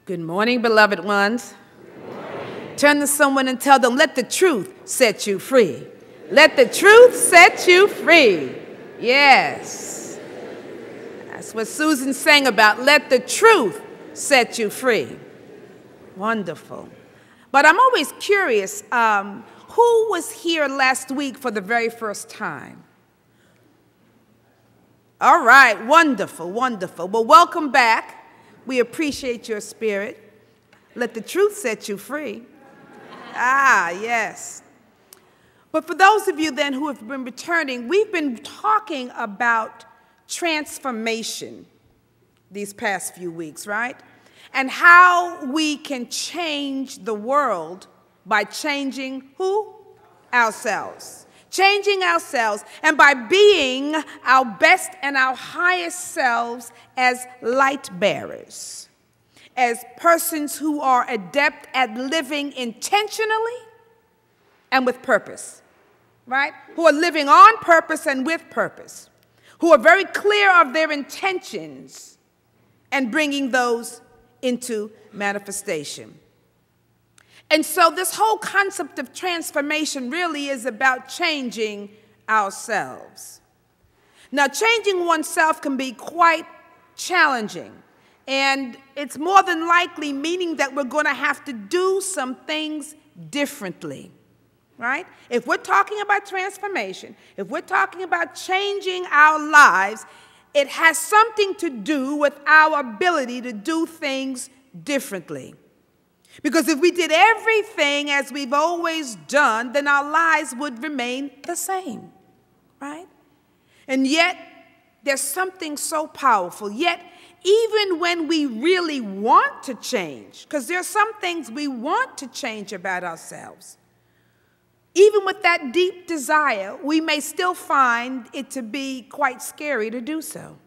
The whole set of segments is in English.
Good morning, beloved ones. Turn to someone and tell them, let the truth set you free. Let the truth set you free. Yes. That's what Susan sang about. Let the truth set you free. Wonderful. But I'm always curious, who was here last week for the very first time? All right, wonderful, wonderful. Well, welcome back. We appreciate your spirit. Let the truth set you free. Ah, yes. But for those of you then who have been returning, we've been talking about transformation these past few weeks, right? And how we can change the world by changing who? Ourselves. Changing ourselves, and by being our best and our highest selves as light bearers, as persons who are adept at living intentionally and with purpose, right? Who are living on purpose and with purpose, who are very clear of their intentions and bringing those into manifestation. And so this whole concept of transformation really is about changing ourselves. Now, changing oneself can be quite challenging, and it's more than likely meaning that we're going to have to do some things differently, right? If we're talking about transformation, if we're talking about changing our lives, it has something to do with our ability to do things differently. Because if we did everything as we've always done, then our lives would remain the same, right? And yet, there's something so powerful. Yet, even when we really want to change, because there are some things we want to change about ourselves, even with that deep desire, we may still find it to be quite scary to do so,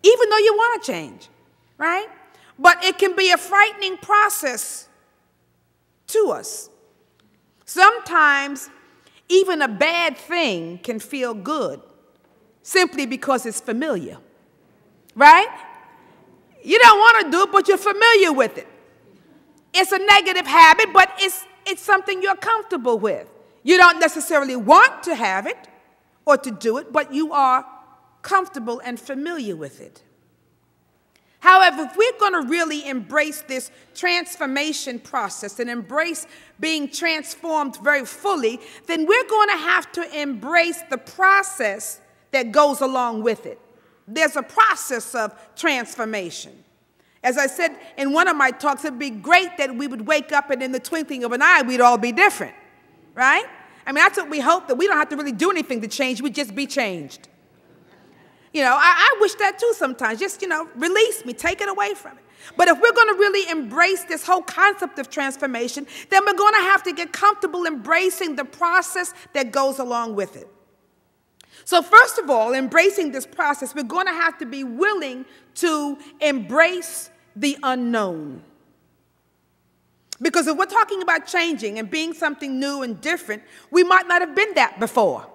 even though you want to change, right? But it can be a frightening process to us. Sometimes even a bad thing can feel good simply because it's familiar, right? You don't want to do it, but you're familiar with it. It's a negative habit, but it's something you're comfortable with. You don't necessarily want to have it or to do it, but you are comfortable and familiar with it. However, if we're going to really embrace this transformation process and embrace being transformed very fully, then we're going to have to embrace the process that goes along with it. There's a process of transformation. As I said in one of my talks, it would be great that we would wake up and in the twinkling of an eye, we'd all be different, right? I mean, that's what we hope, that we don't have to really do anything to change. We'd just be changed. You know, I wish that too sometimes. Just, release me, take it away from it. But if we're going to really embrace this whole concept of transformation, then we're going to have to get comfortable embracing the process that goes along with it. So first of all, embracing this process, we're going to have to be willing to embrace the unknown. Because if we're talking about changing and being something new and different, we might not have been that before.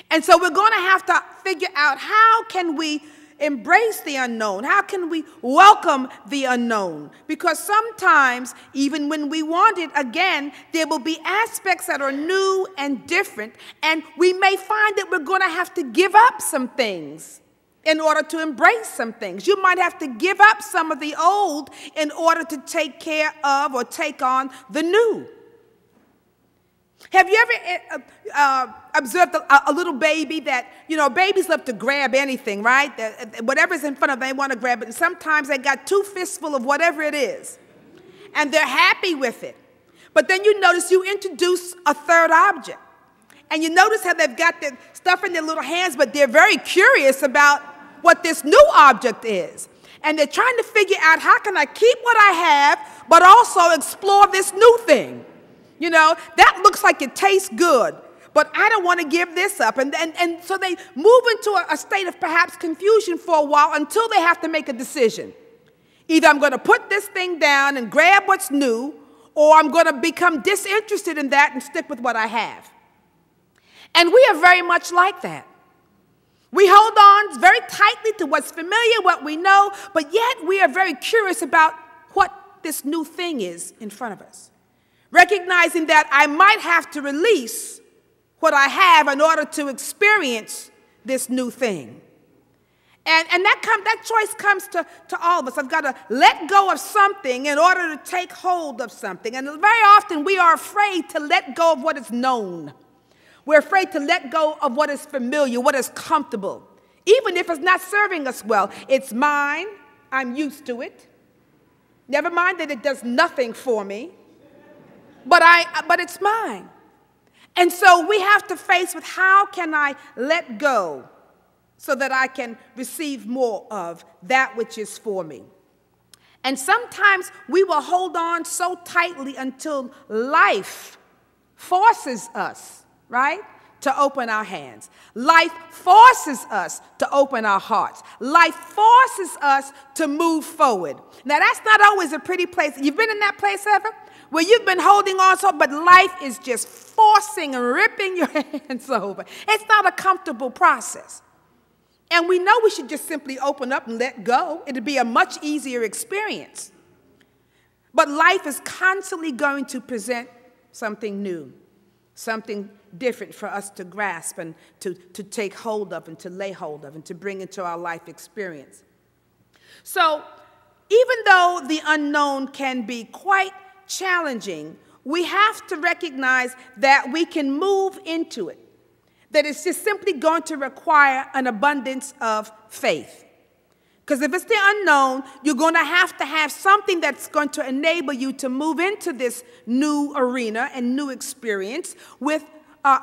And so we're going to have to figure out, how can we embrace the unknown? How can we welcome the unknown? Because sometimes, even when we want it, again, there will be aspects that are new and different, and we may find that we're going to have to give up some things in order to embrace some things. You might have to give up some of the old in order to take care of or take on the new. Have you ever observed a little baby that, babies love to grab anything, right? Whatever's in front of them, they want to grab it. And sometimes they got two fistfuls of whatever it is. And they're happy with it. But then you notice you introduce a third object. And you notice how they've got their stuff in their little hands, but they're very curious about what this new object is. And they're trying to figure out, how can I keep what I have, but also explore this new thing? That looks like it tastes good, but I don't want to give this up. And so they move into a state of perhaps confusion for a while until they have to make a decision. Either I'm going to put this thing down and grab what's new, or I'm going to become disinterested in that and stick with what I have. And we are very much like that. We hold on very tightly to what's familiar, what we know, but yet we are very curious about what this new thing is in front of us. Recognizing that I might have to release what I have in order to experience this new thing. And that choice comes to all of us. I've got to let go of something in order to take hold of something. And very often we are afraid to let go of what is known. We're afraid to let go of what is familiar, what is comfortable. Even if it's not serving us well. It's mine. I'm used to it. Never mind that it does nothing for me. But it's mine. And so we have to face with, how can I let go so that I can receive more of that which is for me? And sometimes we will hold on so tightly until life forces us, right, to open our hands. Life forces us to open our hearts. Life forces us to move forward. Now, that's not always a pretty place. You've been in that place ever? Where you've been holding on so, but life is just forcing and ripping your hands over. It's not a comfortable process. And we know we should just simply open up and let go. It'd be a much easier experience. But life is constantly going to present something new, something different for us to grasp and to take hold of and to lay hold of and to bring into our life experience. So even though the unknown can be quite challenging, we have to recognize that we can move into it, that it's just simply going to require an abundance of faith. Because if it's the unknown, you're going to have something that's going to enable you to move into this new arena and new experience with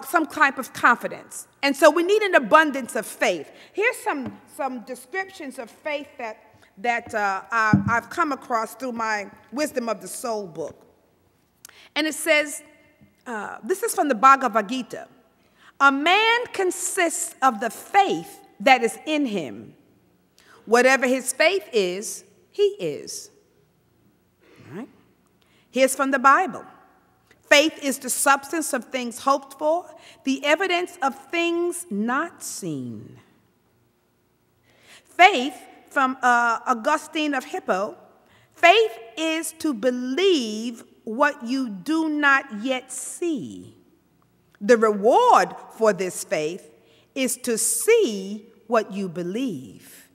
some type of confidence. And so we need an abundance of faith. Here's some descriptions of faith that I've come across through my Wisdom of the Soul book. And it says, this is from the Bhagavad Gita, a man consists of the faith that is in him. Whatever his faith is, he is. All right? Here's from the Bible. Faith is the substance of things hoped for, the evidence of things not seen. Faith, from Augustine of Hippo, faith is to believe what you do not yet see. The reward for this faith is to see what you believe.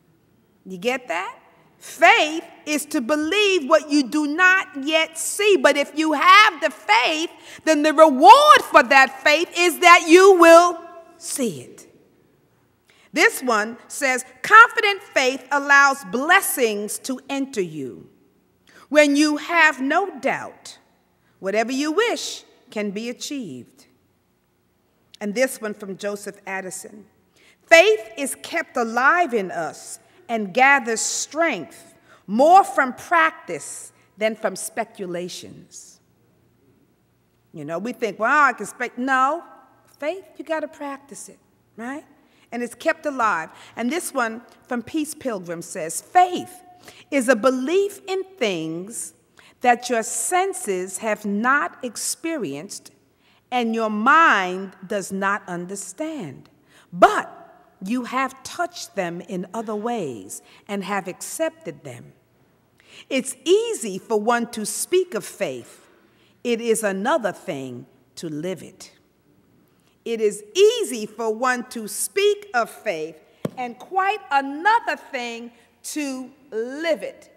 You get that? Faith is to believe what you do not yet see. But if you have the faith, then the reward for that faith is that you will see it. This one says, confident faith allows blessings to enter you. When you have no doubt, whatever you wish can be achieved. And this one from Joseph Addison. Faith is kept alive in us and gathers strength more from practice than from speculations. You know, we think, well, I can no, faith, you got to practice it, right? And it's kept alive. And this one from Peace Pilgrim says, faith is a belief in things that your senses have not experienced and your mind does not understand. But you have touched them in other ways and have accepted them. It's easy for one to speak of faith. It is another thing to live it. It is easy for one to speak of faith and quite another thing to live it.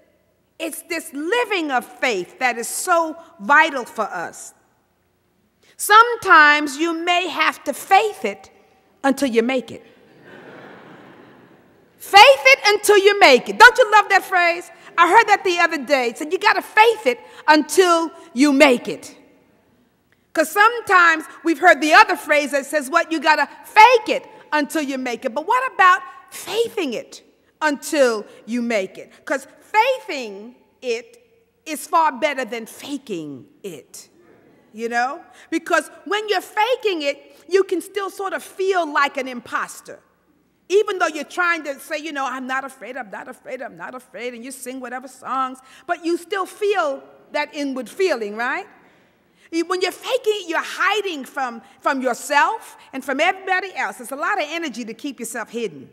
It's this living of faith that is so vital for us. Sometimes you may have to faith it until you make it. Faith it until you make it. Don't you love that phrase? I heard that the other day. It said you got to faith it until you make it. Because sometimes we've heard the other phrase that says, what, you got to fake it until you make it. But what about faithing it until you make it? Because faithing it is far better than faking it, you know? Because when you're faking it, you can still sort of feel like an imposter. Even though you're trying to say, you know, I'm not afraid, I'm not afraid, I'm not afraid, and you sing whatever songs, but you still feel that inward feeling, right? When you're faking it, you're hiding from yourself and from everybody else. It's a lot of energy to keep yourself hidden.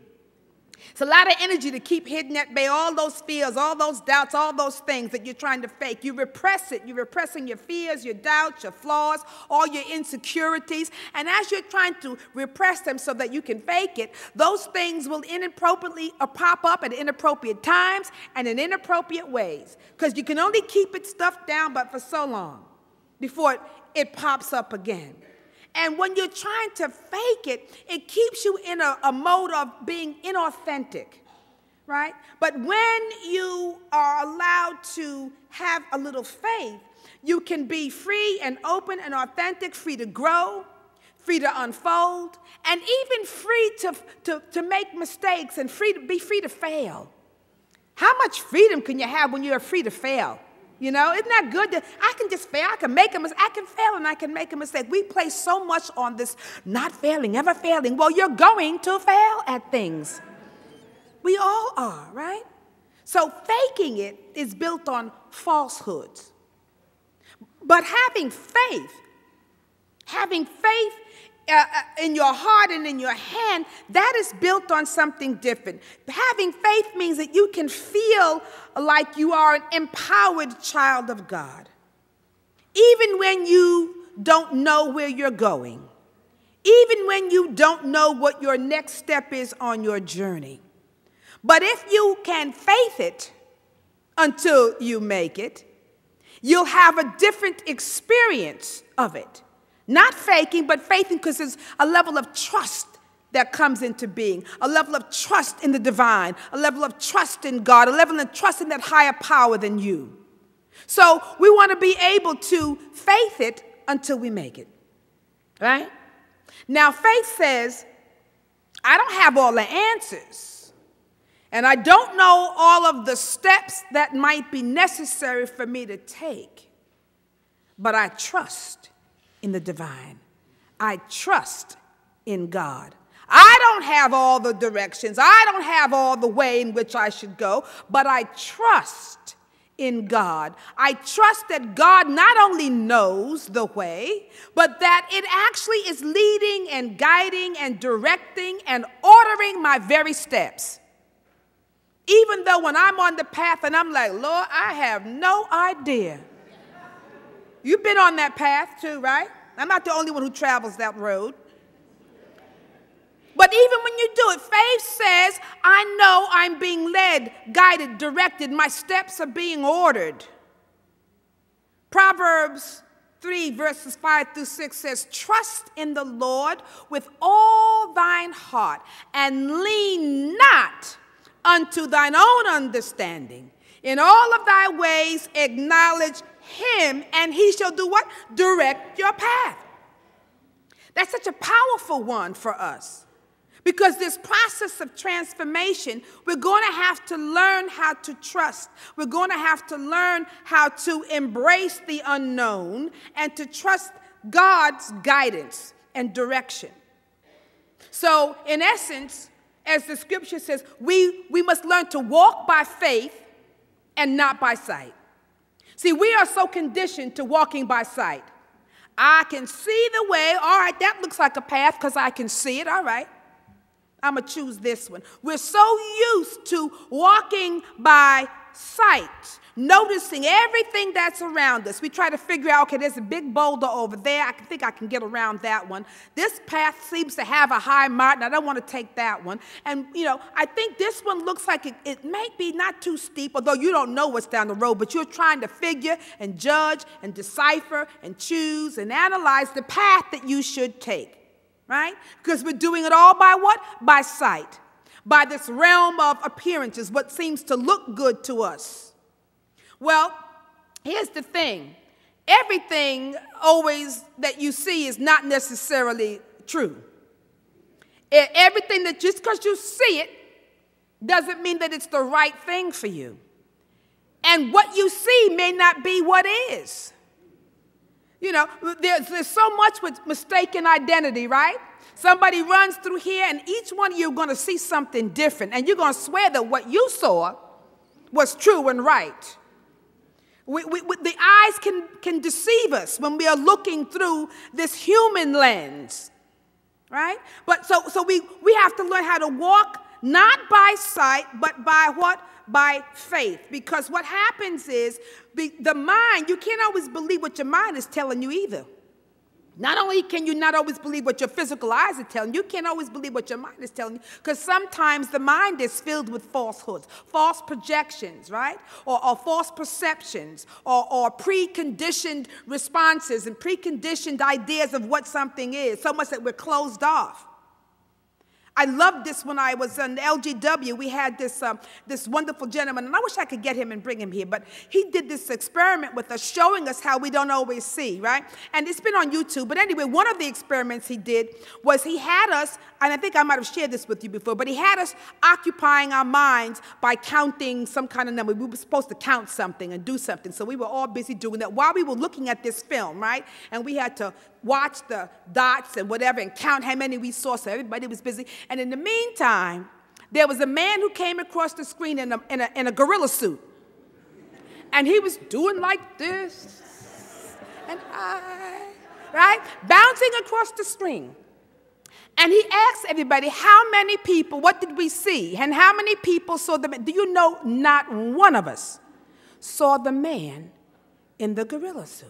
It's a lot of energy to keep hidden at bay, all those fears, all those doubts, all those things that you're trying to fake. You repress it. You're repressing your fears, your doubts, your flaws, all your insecurities. And as you're trying to repress them so that you can fake it, those things will inappropriately pop up at inappropriate times and in inappropriate ways. Because you can only keep it stuffed down but for so long before it pops up again. And when you're trying to fake it, it keeps you in a mode of being inauthentic, right? But when you are allowed to have a little faith, you can be free and open and authentic, free to grow, free to unfold, and even free to make mistakes and be free to fail. How much freedom can you have when you're free to fail? You know, isn't that good? That I can just fail. I can make a mistake. I can fail and I can make a mistake. We place so much on this not failing, ever failing. Well, you're going to fail at things. We all are, right? So faking it is built on falsehoods. But having faith in your heart and in your hand, that is built on something different. Having faith means that you can feel like you are an empowered child of God, even when you don't know where you're going, even when you don't know what your next step is on your journey. But if you can faith it until you make it, you'll have a different experience of it. Not faking, but faithing, because there's a level of trust that comes into being, a level of trust in the divine, a level of trust in God, a level of trust in that higher power than you. So we want to be able to faith it until we make it, right? Now, faith says, I don't have all the answers, and I don't know all of the steps that might be necessary for me to take, but I trust in the divine. I trust in God. I don't have all the directions. I don't have all the way in which I should go, but I trust in God. I trust that God not only knows the way, but that it actually is leading and guiding and directing and ordering my very steps. Even though when I'm on the path and I'm like, Lord, I have no idea. You've been on that path too, right? I'm not the only one who travels that road. But even when you do it, faith says, I know I'm being led, guided, directed. My steps are being ordered. Proverbs 3, verses 5 through 6 says, trust in the Lord with all thine heart, and lean not unto thine own understanding. In all of thy ways acknowledge him, and he shall do what? Direct your path. That's such a powerful one for us. Because this process of transformation, we're going to have to learn how to trust. We're going to have to learn how to embrace the unknown and to trust God's guidance and direction. So, in essence, as the scripture says, we must learn to walk by faith and not by sight. See, we are so conditioned to walking by sight. I can see the way. All right, that looks like a path because I can see it. All right. I'm going to choose this one. We're so used to walking by sight, noticing everything that's around us. We try to figure out, okay, there's a big boulder over there. I think I can get around that one. This path seems to have a high mountain. I don't want to take that one. And, you know, I think this one looks like it may be not too steep, although you don't know what's down the road, but you're trying to figure and judge and decipher and choose and analyze the path that you should take. Right? Because we're doing it all by what? By sight. By this realm of appearances, what seems to look good to us. Well, here's the thing. Everything always that you see is not necessarily true. Everything that just because you see it doesn't mean that it's the right thing for you. And what you see may not be what is. You know, there's so much with mistaken identity, right? Somebody runs through here, and each one of you are going to see something different, and you're going to swear that what you saw was true and right. The eyes can deceive us when we are looking through this human lens, right? But so we have to learn how to walk not by sight, but by what? By faith. Because what happens is the mind, you can't always believe what your mind is telling you either. Not only can you not always believe what your physical eyes are telling you, you can't always believe what your mind is telling you, because sometimes the mind is filled with falsehoods, false projections, right? Or false perceptions, or preconditioned responses and preconditioned ideas of what something is, so much that we're closed off. I loved this when I was in LGW. We had this wonderful gentleman, and I wish I could get him and bring him here, but he did this experiment with us, showing us how we don't always see, right? And it's been on YouTube. But anyway, one of the experiments he did was he had us, and I think I might have shared this with you before, but he had us occupying our minds by counting some kind of number. We were supposed to count something and do something, so we were all busy doing that while we were looking at this film, right? And we had to watch the dots and whatever and count how many we saw, so everybody was busy. And in the meantime, there was a man who came across the screen in a gorilla suit. And he was doing like this, and right? Bouncing across the screen. And he asked everybody, how many people, what did we see? And how many people saw the man? Do you know not one of us saw the man in the gorilla suit?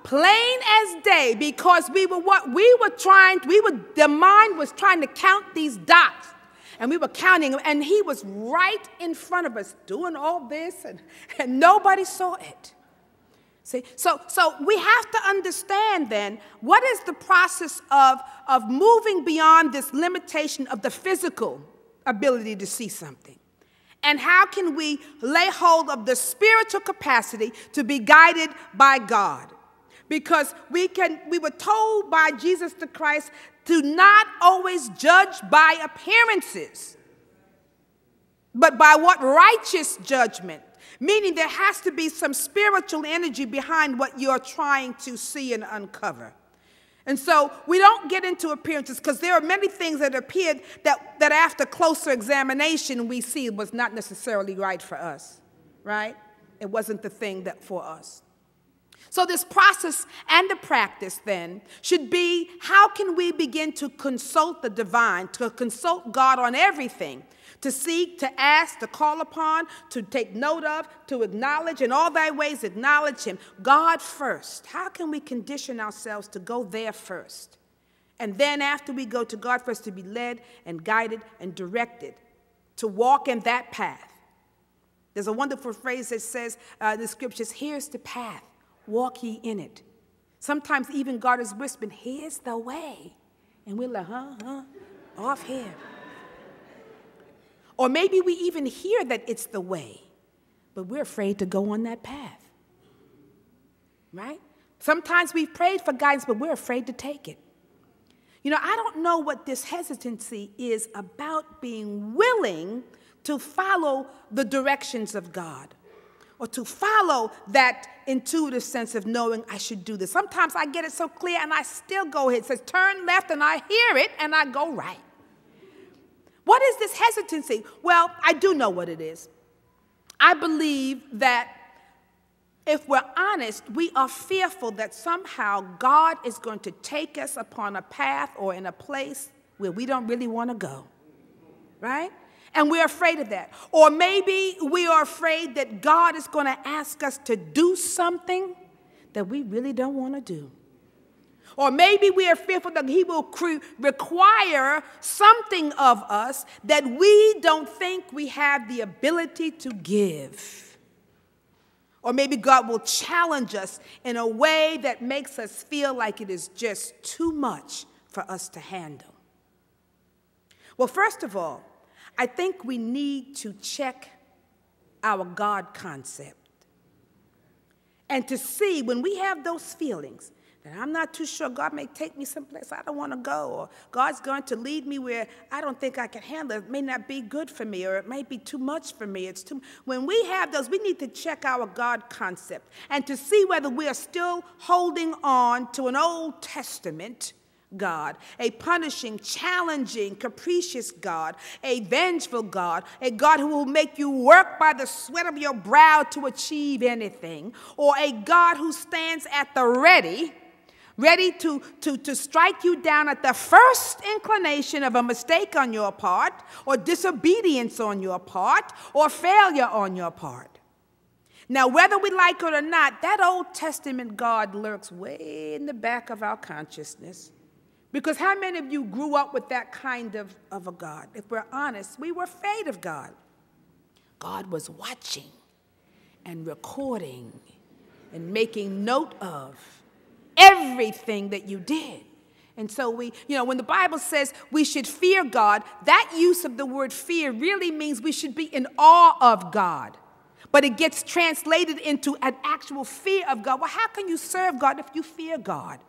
Plain as day, because we were the mind was trying to count these dots, and we were counting them, and he was right in front of us doing all this, and nobody saw it. See, so we have to understand then, what is the process of moving beyond this limitation of the physical ability to see something? And how can we lay hold of the spiritual capacity to be guided by God? Because we were told by Jesus the Christ to not always judge by appearances, but by what? Righteous judgment. Meaning there has to be some spiritual energy behind what you're trying to see and uncover. And so we don't get into appearances, because there are many things that appeared that after closer examination we see was not necessarily right for us, right? It wasn't the thing that for us. So this process and the practice then should be, how can we begin to consult the divine, to consult God on everything, to seek, to ask, to call upon, to take note of, to acknowledge, in all thy ways acknowledge him. God first. How can we condition ourselves to go there first? And then after we go to God first, to be led and guided and directed, to walk in that path. There's a wonderful phrase that says in the scriptures, here's the path. Walk ye in it. Sometimes even God is whispering, here's the way. And we're like, off here. Or maybe we even hear that it's the way, but we're afraid to go on that path. Right? Sometimes we've prayed for guidance, but we're afraid to take it. You know, I don't know what this hesitancy is about, being willing to follow the directions of God, or to follow that intuitive sense of knowing I should do this. Sometimes I get it so clear and I still go ahead. It says turn left and I hear it and I go right. What is this hesitancy? Well, I do know what it is. I believe that if we're honest, we are fearful that somehow God is going to take us upon a path or in a place where we don't really want to go, right? And we're afraid of that. Or maybe we are afraid that God is going to ask us to do something that we really don't want to do. Or maybe we are fearful that he will require something of us that we don't think we have the ability to give. Or maybe God will challenge us in a way that makes us feel like it is just too much for us to handle. Well, first of all, I think we need to check our God concept and to see when we have those feelings that I'm not too sure, God may take me someplace I don't want to go, or God's going to lead me where I don't think I can handle it. It may not be good for me, or it may be too much for me. When we have those, we need to check our God concept and to see whether we are still holding on to an Old Testament God, a punishing, challenging, capricious God, a vengeful God, a God who will make you work by the sweat of your brow to achieve anything, or a God who stands at the ready, ready to strike you down at the first inclination of a mistake on your part, or disobedience on your part, or failure on your part. Now, whether we like it or not, that Old Testament God lurks way in the back of our consciousness. Because how many of you grew up with that kind of a God? If we're honest, we were afraid of God. God was watching and recording and making note of everything that you did. And so when the Bible says we should fear God, that use of the word fear really means we should be in awe of God. But it gets translated into an actual fear of God. Well, how can you serve God if you fear God?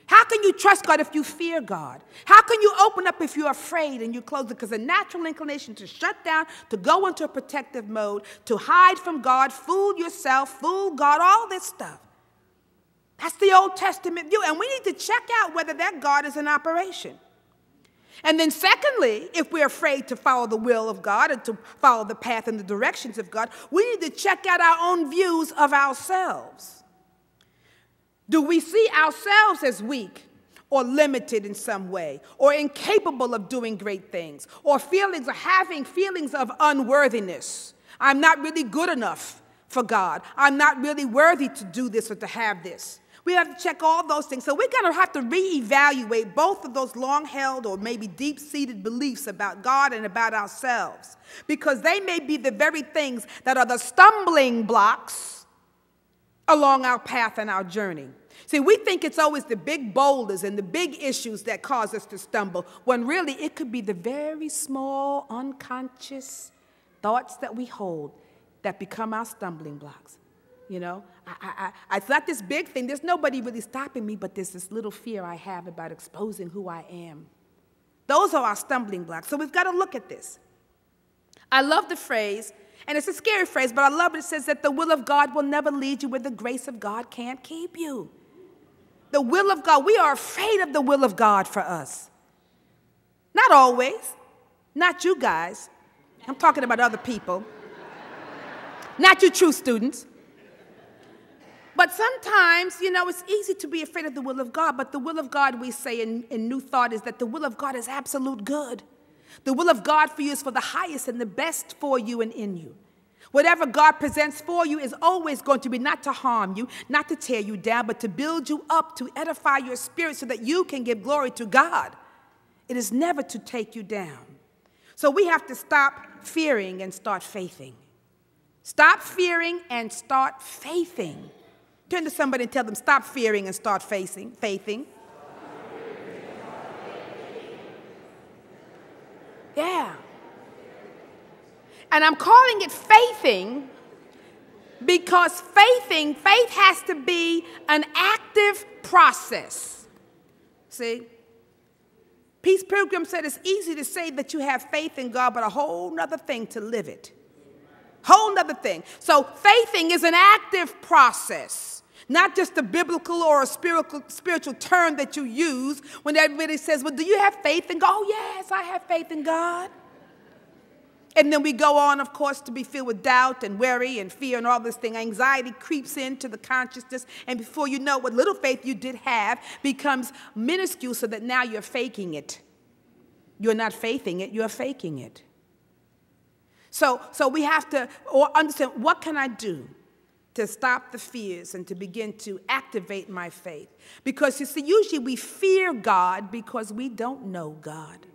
How can you trust God if you fear God? How can you open up if you're afraid and you close it? Because a natural inclination to shut down, to go into a protective mode, to hide from God, fool yourself, fool God, all this stuff. That's the Old Testament view. And we need to check out whether that God is in operation. And then secondly, if we're afraid to follow the will of God and to follow the path and the directions of God, we need to check out our own views of ourselves. Do we see ourselves as weak or limited in some way, or incapable of doing great things, or having feelings of unworthiness? I'm not really good enough for God. I'm not really worthy to do this or to have this. We have to check all those things. So we're going to have to reevaluate both of those long-held or maybe deep-seated beliefs about God and about ourselves, because they may be the very things that are the stumbling blocks along our path and our journey. See, we think it's always the big boulders and the big issues that cause us to stumble, when really it could be the very small, unconscious thoughts that we hold that become our stumbling blocks. You know, it's not this big thing. There's nobody really stopping me, but there's this little fear I have about exposing who I am. Those are our stumbling blocks. So we've got to look at this. I love the phrase, and it's a scary phrase, but I love it. It says that the will of God will never lead you where the grace of God can't keep you. The will of God. We are afraid of the will of God for us. Not always. Not you guys. I'm talking about other people. Not you true students. But sometimes, it's easy to be afraid of the will of God, but the will of God, we say in New Thought, is that the will of God is absolute good. The will of God for you is for the highest and the best for you and in you. Whatever God presents for you is always going to be not to harm you, not to tear you down, but to build you up, to edify your spirit so that you can give glory to God. It is never to take you down. So we have to stop fearing and start faithing. Stop fearing and start faithing. Turn to somebody and tell them, stop fearing and start faithing. Yeah. And I'm calling it faithing because faith has to be an active process. See? Peace Pilgrim said it's easy to say that you have faith in God, but a whole nother thing to live it. Whole nother thing. So faithing is an active process, not just a biblical or a spiritual term that you use when everybody says, well, do you have faith in God? Oh, yes, I have faith in God. And then we go on, of course, to be filled with doubt and worry and fear and all this thing. Anxiety creeps into the consciousness, and before you know, what little faith you did have becomes minuscule, so that now you're faking it. You're not faithing it, you're faking it. So we have to understand, what can I do to stop the fears and to begin to activate my faith? Because, you see, usually we fear God because we don't know God.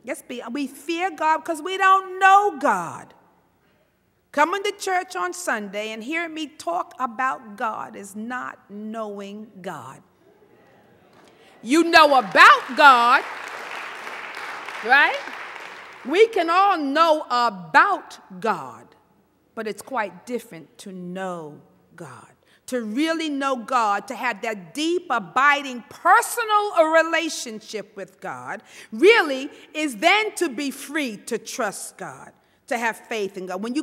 Yes, we fear God because we don't know God. Coming to church on Sunday and hearing me talk about God is not knowing God. You know about God, right? We can all know about God, but it's quite different to know God. To really know God, to have that deep, abiding, personal relationship with God, really is then to be free to trust God, to have faith in God. When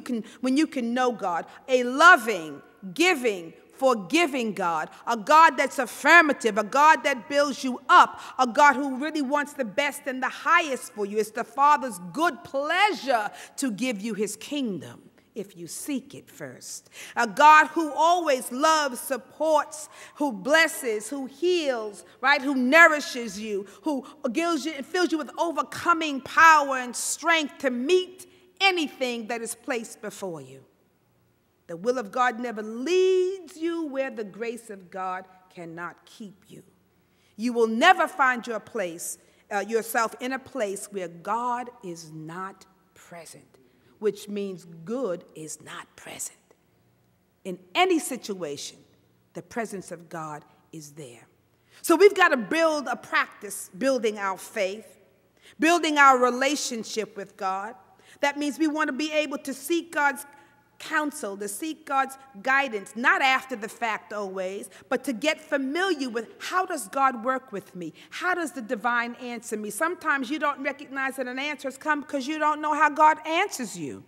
you can know God, a loving, giving, forgiving God, a God that's affirmative, a God that builds you up, a God who really wants the best and the highest for you. It's the Father's good pleasure to give you his kingdom. if you seek it first. A God who always loves, supports, who blesses, who heals, right? Who nourishes you, who gives you and fills you with overcoming power and strength to meet anything that is placed before you. The will of God never leads you where the grace of God cannot keep you. You will never find yourself in a place where God is not present, which means good is not present. In any situation, the presence of God is there. So we've got to build a practice, building our faith, building our relationship with God. That means we want to be able to seek God's counsel, to seek God's guidance, not after the fact always, but to get familiar with how does God work with me? How does the divine answer me? Sometimes you don't recognize that an answer has come because you don't know how God answers you.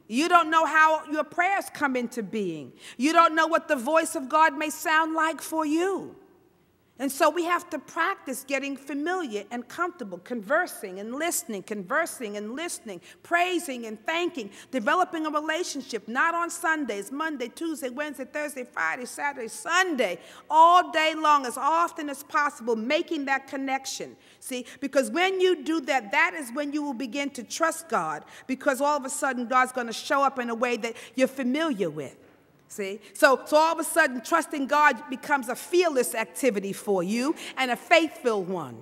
You don't know how your prayers come into being. You don't know what the voice of God may sound like for you. And so we have to practice getting familiar and comfortable, conversing and listening, praising and thanking, developing a relationship, not on Sundays, Monday, Tuesday, Wednesday, Thursday, Friday, Saturday, Sunday, all day long, as often as possible, making that connection. See, because when you do that, that is when you will begin to trust God, because all of a sudden God's going to show up in a way that you're familiar with. See? So all of a sudden, trusting God becomes a fearless activity for you and a faith-filled one.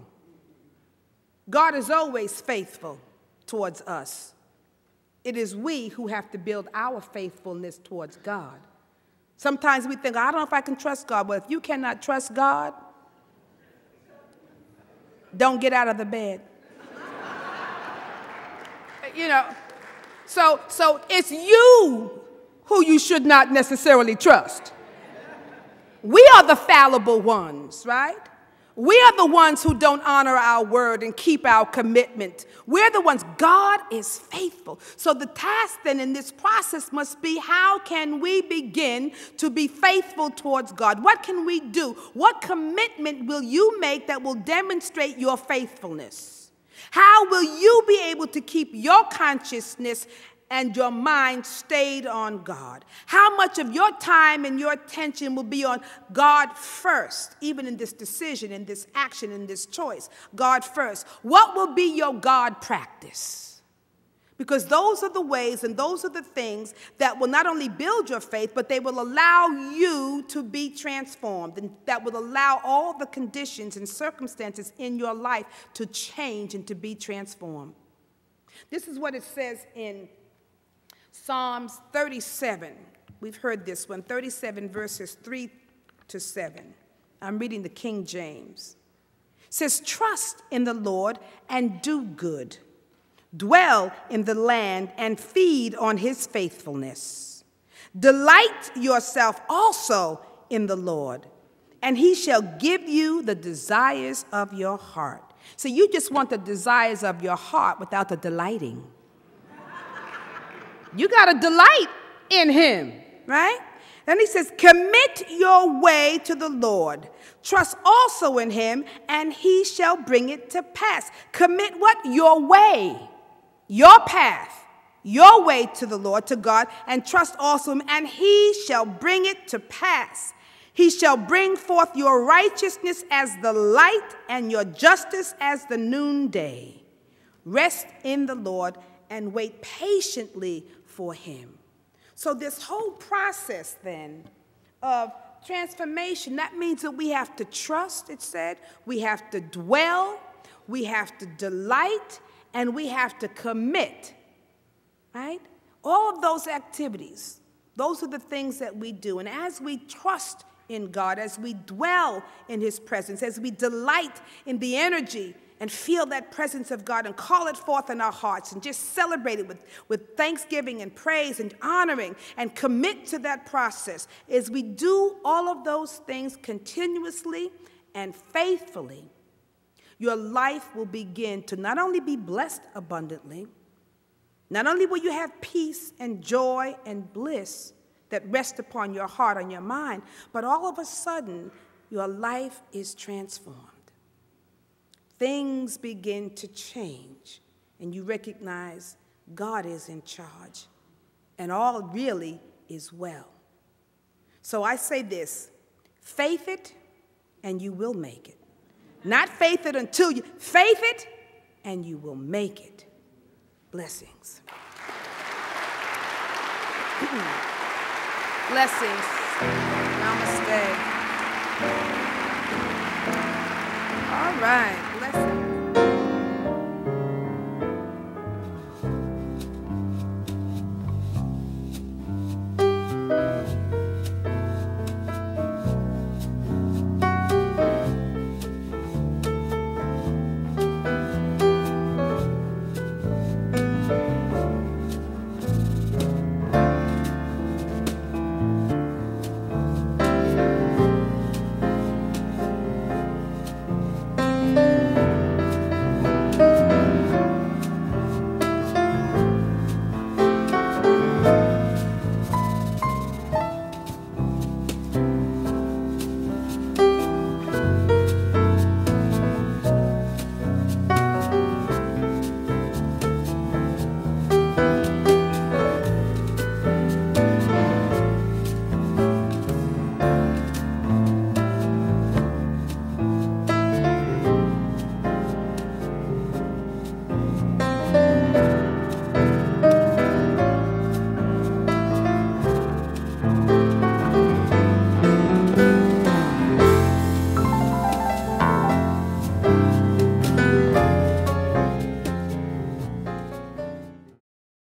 God is always faithful towards us. It is we who have to build our faithfulness towards God. Sometimes we think, I don't know if I can trust God. Well, if you cannot trust God, don't get out of the bed. So it's you who you should not necessarily trust. We are the fallible ones, right? We are the ones who don't honor our word and keep our commitment. We're the ones. God is faithful. So the task then in this process must be, how can we begin to be faithful towards God? What can we do? What commitment will you make that will demonstrate your faithfulness? How will you be able to keep your consciousness and your mind stayed on God? How much of your time and your attention will be on God first, even in this decision, in this action, in this choice? God first. What will be your God practice? Because those are the ways and those are the things that will not only build your faith, but they will allow you to be transformed, and that will allow all the conditions and circumstances in your life to change and to be transformed. This is what it says in Psalms 37, we've heard this one, 37 verses 3 to 7. I'm reading the King James. It says, trust in the Lord and do good. Dwell in the land and feed on his faithfulness. Delight yourself also in the Lord, and he shall give you the desires of your heart. So you just want the desires of your heart without the delighting. You got to delight in him, right? Then he says, commit your way to the Lord. Trust also in him, and he shall bring it to pass. Commit what? Your way, your path, your way to the Lord, to God, and trust also him, and he shall bring it to pass. He shall bring forth your righteousness as the light and your justice as the noonday. Rest in the Lord and wait patiently for him. So this whole process then of transformation, that means that we have to trust, it said, we have to dwell, we have to delight, and we have to commit, right? All of those activities, those are the things that we do. And as we trust in God, as we dwell in his presence, as we delight in the energy and feel that presence of God and call it forth in our hearts and just celebrate it with thanksgiving and praise and honoring and commit to that process. As we do all of those things continuously and faithfully, your life will begin to not only be blessed abundantly, not only will you have peace and joy and bliss that rest upon your heart and your mind, but all of a sudden, your life is transformed. Things begin to change, and you recognize God is in charge, and all really is well. So I say this, faith it and you will make it. Not faith it until you, faith it and you will make it. Blessings. Blessings. Namaste. All right, blessings.